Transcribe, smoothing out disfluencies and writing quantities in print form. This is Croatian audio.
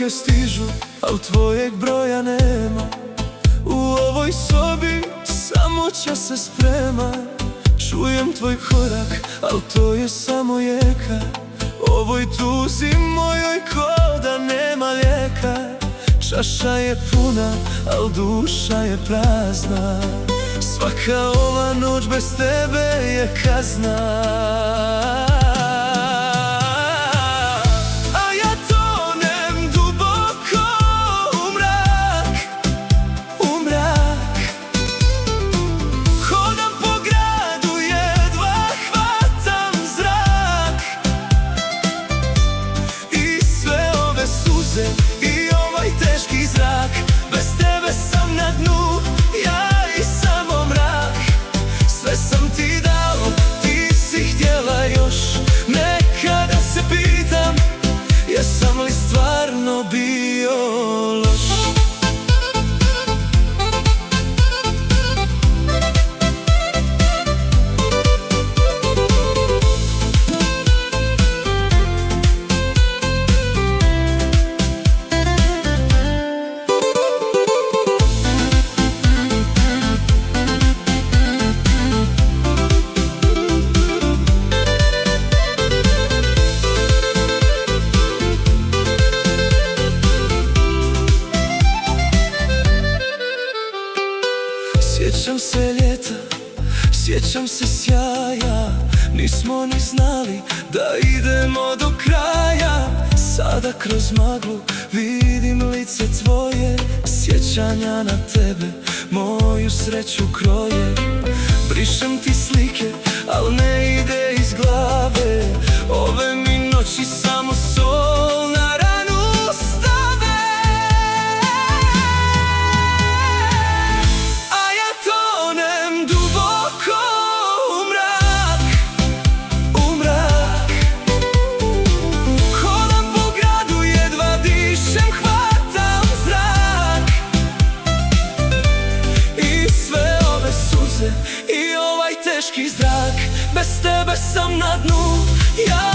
poruke stižu, al tvojeg broja nema. U ovoj sobi samo čas se sprema. Čujem tvoj korak, al to je samo jeka. Ovoj tuzi mojoj ko da nema lijeka. Čaša je puna, al duša je prazna. Svaka ova noć bez tebe je kazna. I ovaj teški zrak, bez tebe sam na dnu, ja i samo mrak. Sve sam ti dao, ti si htjela još. Nekada se pitam, jesam li stvarno bio loš. Sjećam se ljeta, sjećam se sjaja. Nismo ni znali da idemo do kraja. Sada kroz maglu vidim lice tvoje. Sjećanja na tebe moju sreću kroje. Brišem ti slike, al ne ide iz glave. Ove mi noći samo sol na ranu stave. I ovaj teški zrak, bez tebe sam na dnu, ja